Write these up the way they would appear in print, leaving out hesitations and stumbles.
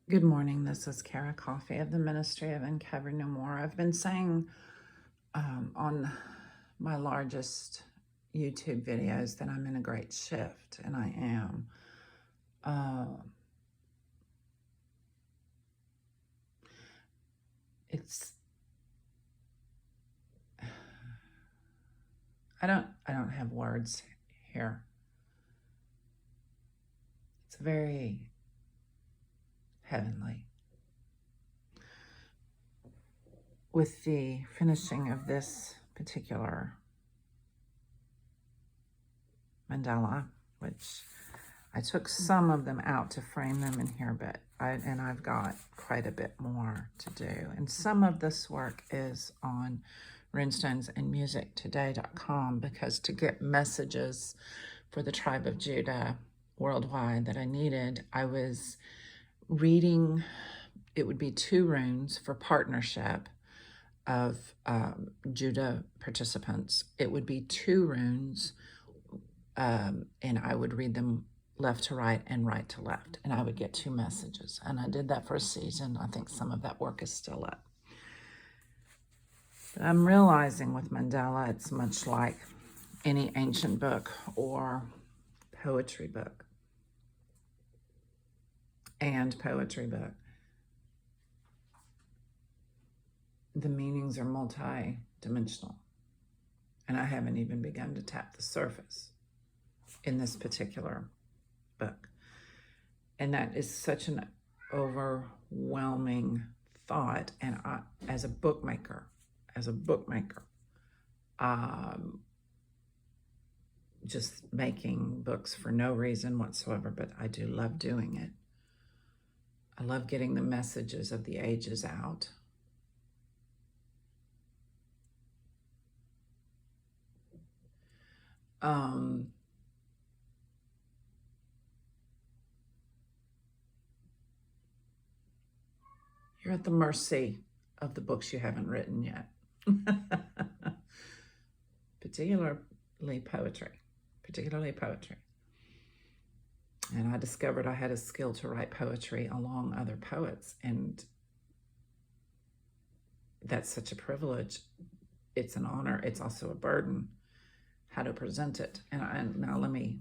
Good morning. This is Beaty-Coffey of the Ministry of Uncover No More. I've been saying on my largest YouTube videos that I'm in a great shift, and I am. I don't have words here. It's very heavenly. With the finishing of this particular mandala, which I took some of them out to frame them in here, but I've got quite a bit more to do. And some of this work is on runestonesandmusictoday.com, because to get messages for the tribe of Judah worldwide that I needed, I was reading, it would be 2 runes for partnership of Judah participants. It would be 2 runes, and I would read them left to right and right to left, and I would get 2 messages. And I did that for a season. I think some of that work is still up. But I'm realizing with mandala, it's much like any ancient book or poetry book and poetry book. The meanings are multi-dimensional, and I haven't even begun to tap the surface in this particular book. And that is such an overwhelming thought. And I, as a bookmaker, just making books for no reason whatsoever, but I do love doing it. I love getting the messages of the ages out. You're at the mercy of the books you haven't written yet. particularly poetry. And I discovered I had a skill to write poetry along other poets, and that's such a privilege. It's an honor. It's also a burden how to present it. And now let me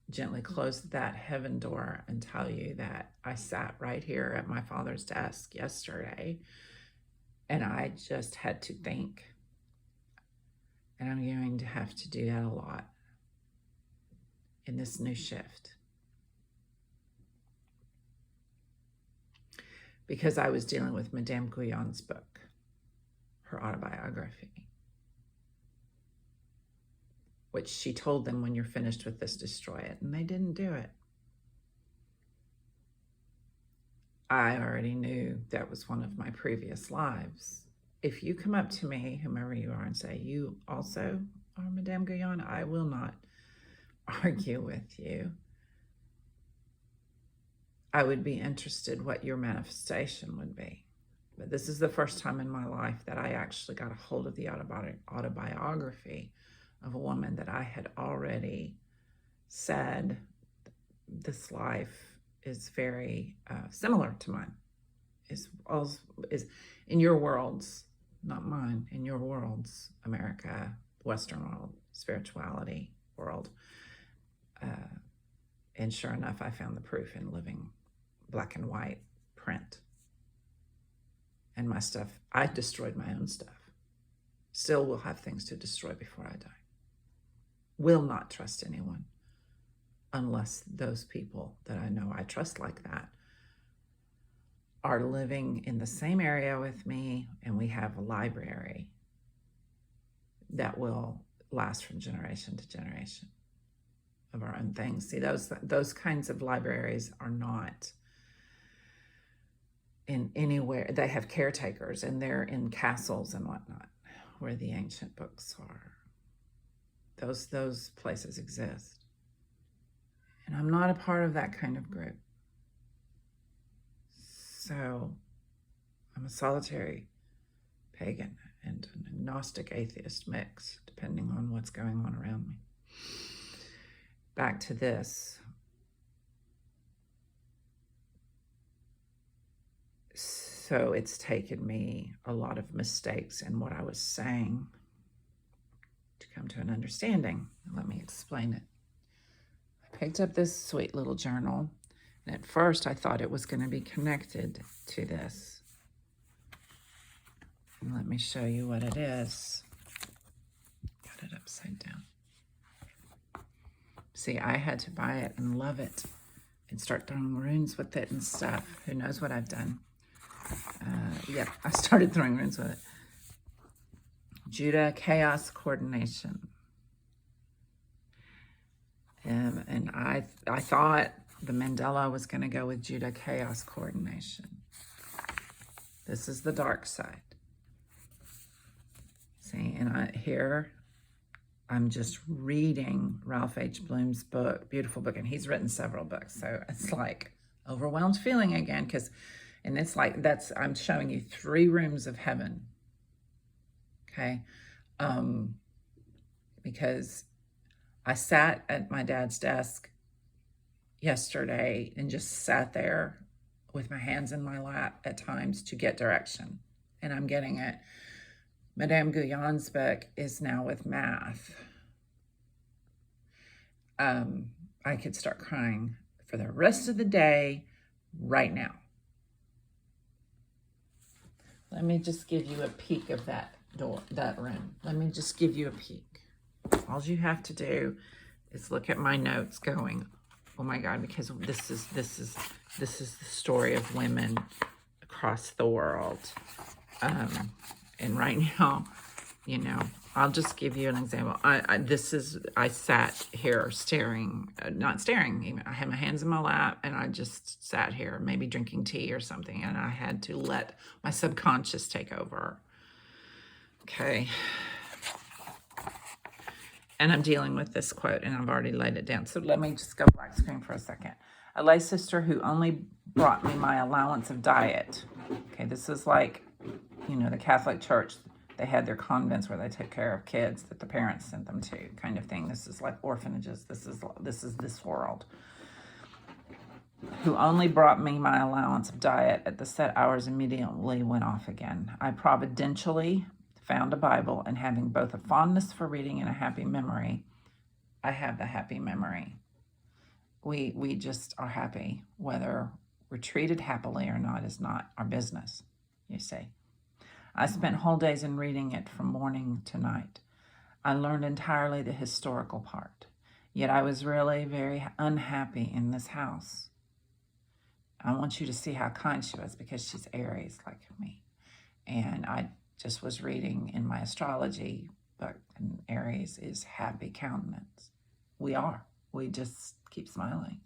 gently close that heaven door and tell you that I sat right here at my father's desk yesterday, and I just had to think. And I'm going to have to do that a lot in this new shift, because I was dealing with Madame Guyon's book, her autobiography, which she told them, when you're finished with this, destroy it. And they didn't do it. I already knew that was one of my previous lives. If you come up to me, whomever you are, and say, you also are Madame Guyon, I will not argue with you. I would be interested what your manifestation would be. But this is the first time in my life that I actually got a hold of the autobiography of a woman that I had already said, this life is very similar to mine. Is in your worlds, not mine, in your worlds, America, Western world, spirituality world. And sure enough, I found the proof in living black and white print. And my stuff, I destroyed my own stuff. Still will have things to destroy before I die. Will not trust anyone unless those people that I know I trust like that are living in the same area with me, and we have a library that will last from generation to generation of our own things. See, those kinds of libraries are not in anywhere. They have caretakers, and they're in castles and whatnot, where the ancient books are. Those places exist. And I'm not a part of that kind of group. So I'm a solitary pagan and an agnostic atheist mix, depending on what's going on around me. Back to this. So it's taken me a lot of mistakes in what I was saying to come to an understanding. Let me explain it. I picked up this sweet little journal, and at first I thought it was going to be connected to this. And let me show you what it is. Got it upside down. See, I had to buy it and love it and start throwing runes with it and stuff. Who knows what I've done? Yep, I started throwing runes with it. Judah Chaos Coordination. And I thought the mandala was going to go with Judah Chaos Coordination. This is the dark side. See, and here I'm just reading Ralph H. Bloom's book, beautiful book, and he's written several books. So it's like overwhelmed feeling again, and it's like I'm showing you 3 rooms of heaven. Okay, because I sat at my dad's desk yesterday and just sat there with my hands in my lap at times to get direction, and I'm getting it. Madame Guyon's book is now with math. I could start crying for the rest of the day right now. Let me just give you a peek of that room. Let me just give you a peek. All you have to do is look at my notes going, oh my God, because this is the story of women across the world. And right now, you know, I'll just give you an example. I sat here staring, not staring even. I had my hands in my lap and I just sat here, maybe drinking tea or something. And I had to let my subconscious take over. Okay. And I'm dealing with this quote and I've already laid it down. So let me just go black screen for a second. A lay sister who only brought me my allowance of diet. Okay, this is like, you know, the Catholic Church, they had their convents where they took care of kids that the parents sent them to, kind of thing. This is like orphanages. This is this world. Who only brought me my allowance of diet at the set hours immediately went off again. I providentially found a Bible, and having both a fondness for reading and a happy memory, I have the happy memory. We just are happy. Whether we're treated happily or not is not our business, you see. I spent whole days in reading it from morning to night. I learned entirely the historical part, yet I was really very unhappy in this house. I want you to see how kind she was because she's Aries like me. And I just was reading in my astrology book, and Aries is happy countenance. We are. We just keep smiling.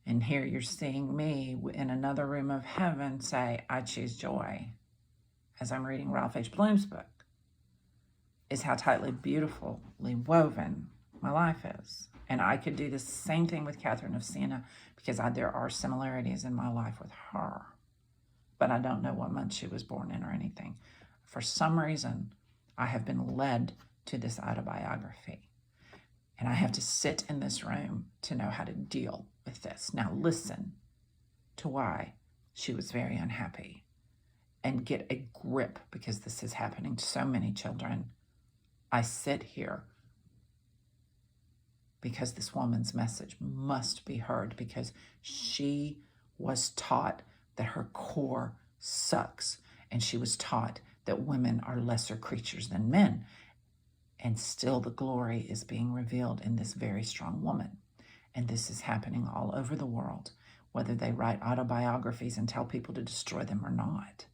And here you're seeing me in another room of heaven say, I choose joy. As I'm reading Ralph H. Bloom's book, is how tightly, beautifully woven my life is. And I could do the same thing with Catherine of Siena because there are similarities in my life with her. But I don't know what month she was born in or anything. For some reason, I have been led to this autobiography. And I have to sit in this room to know how to deal with this. Now listen to why she was very unhappy and get a grip, because this is happening to so many children. I sit here because this woman's message must be heard, because she was taught that her core sucks, and she was taught that women are lesser creatures than men. And still the glory is being revealed in this very strong woman. And this is happening all over the world, whether they write autobiographies and tell people to destroy them or not.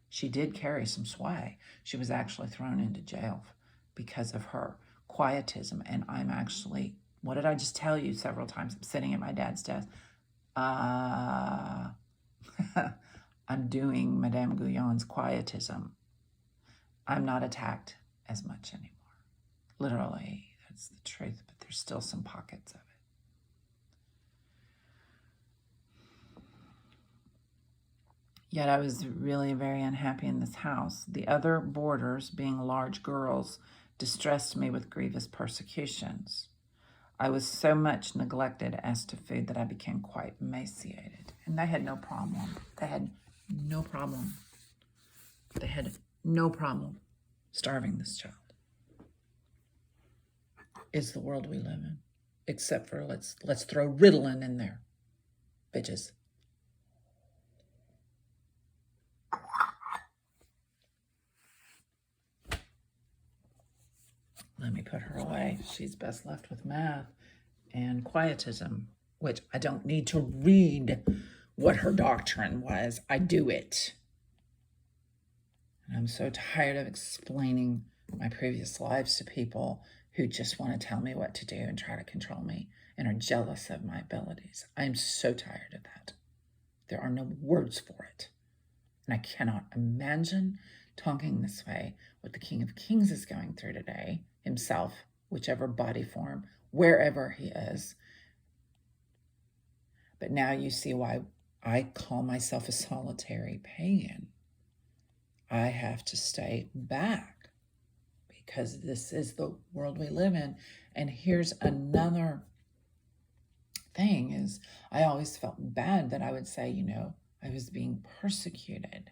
She did carry some sway. She was actually thrown into jail because of her quietism. And I'm actually, what did I just tell you several times? I'm sitting at my dad's desk. I'm doing Madame Guyon's quietism. I'm not attacked as much anymore. Literally, that's the truth, but there's still some pockets of it. Yet I was really very unhappy in this house. The other boarders, being large girls, distressed me with grievous persecutions. I was so much neglected as to food that I became quite emaciated. And they had no problem. They had no problem. They had no problem starving this child. It's the world we live in. Except for let's throw Ritalin in there, bitches. Let me put her away. She's best left with math and quietism, which I don't need to read what her doctrine was. I do it. And I'm so tired of explaining my previous lives to people who just want to tell me what to do and try to control me and are jealous of my abilities. I am so tired of that. There are no words for it. And I cannot imagine talking this way what the King of Kings is going through today, himself, whichever body form, wherever he is. But now you see why I call myself a solitary pagan. I have to stay back because this is the world we live in. And here's another thing is I always felt bad that I would say, you know, I was being persecuted.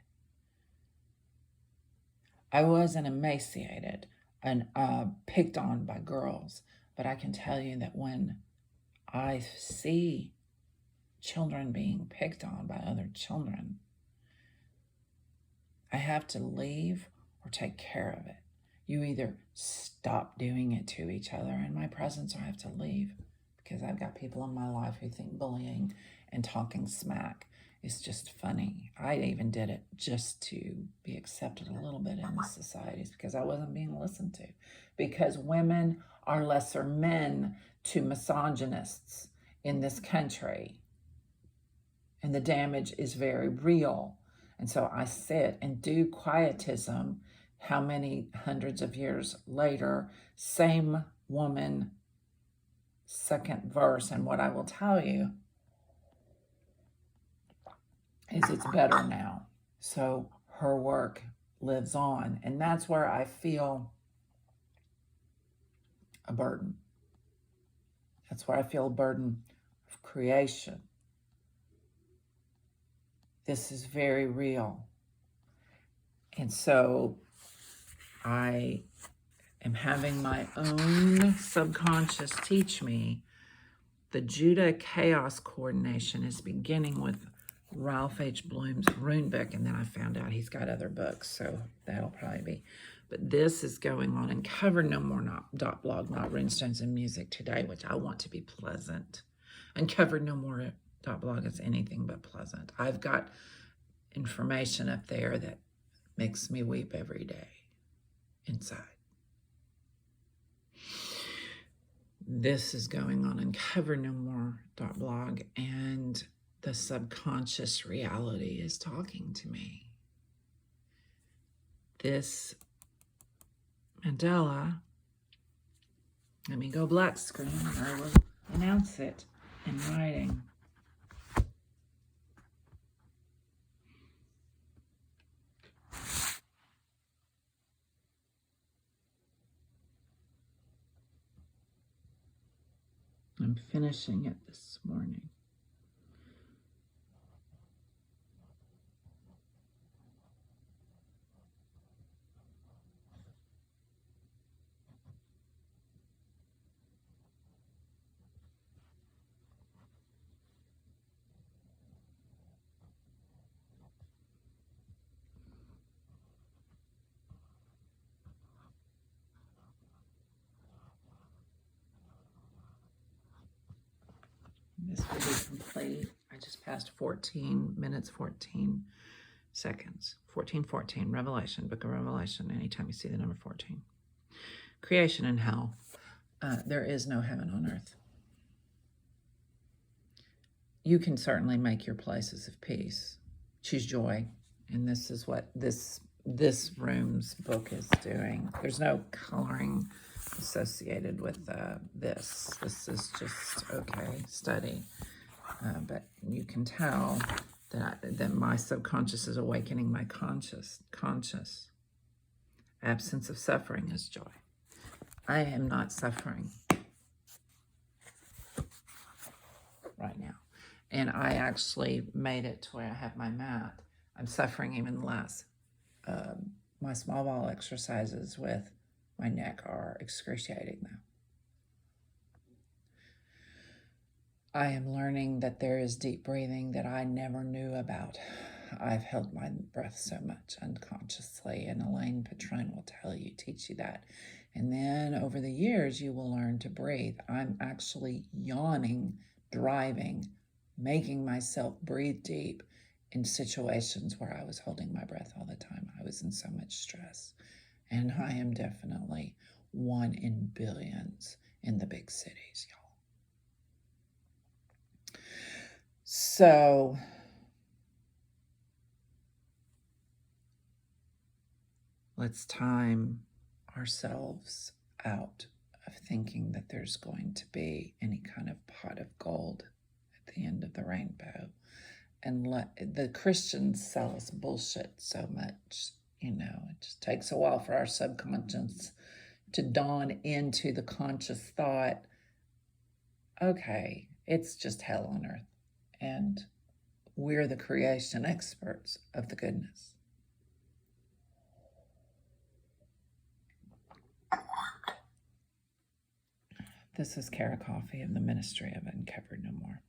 I wasn't emaciated and picked on by girls, but I can tell you that when I see children being picked on by other children, I have to leave or take care of it. You either stop doing it to each other in my presence or I have to leave because I've got people in my life who think bullying and talking smack is just funny. I even did it just to be accepted a little bit in the societies because I wasn't being listened to. Because women are lesser men to misogynists in this country. And the damage is very real. And so I sit and do quietism. How many hundreds of years later, same woman, second verse. And what I will tell you is it's better now. So her work lives on. And that's where I feel a burden. That's where I feel a burden of creation. This is very real. And so I am having my own subconscious teach me. The Judah Chaos Coordination is beginning with Ralph H. Bloom's Rune Book, and then I found out he's got other books, so that'll probably be. But this is going on in covernomore.blog, not Runestones and Music today, which I want to be pleasant. And covernomore.blog is anything but pleasant. I've got information up there that makes me weep every day inside. This is going on in covernomore.blog, and the subconscious reality is talking to me. This Mandela, let me go black screen and I will announce it in writing. I'm finishing it this morning. This will be complete. I just passed 14 minutes, 14 seconds. 14:14, Revelation, Book of Revelation, anytime you see the number 14. Creation and hell. There is no heaven on earth. You can certainly make your places of peace. Choose joy. And this is what this room's book is doing. There's no coloring associated with this. This is just, okay, study. But you can tell that my subconscious is awakening my conscious. Absence of suffering is joy. I am not suffering. right now. And I actually made it to where I have my mat. I'm suffering even less. My small ball exercises with my neck are excruciating now. I am learning that there is deep breathing that I never knew about. I've held my breath so much unconsciously, and Elaine Patron will teach you that. And then over the years, you will learn to breathe. I'm actually yawning, driving, making myself breathe deep in situations where I was holding my breath all the time. I was in so much stress. And I am definitely one in billions in the big cities, y'all. So let's time ourselves out of thinking that there's going to be any kind of pot of gold at the end of the rainbow. And let the Christians sell us bullshit so much. It just takes a while for our subconscious to dawn into the conscious thought, okay, it's just hell on earth. And we're the creation experts of the goodness. This is Beaty-Coffey of the Ministry of Uncovered No More.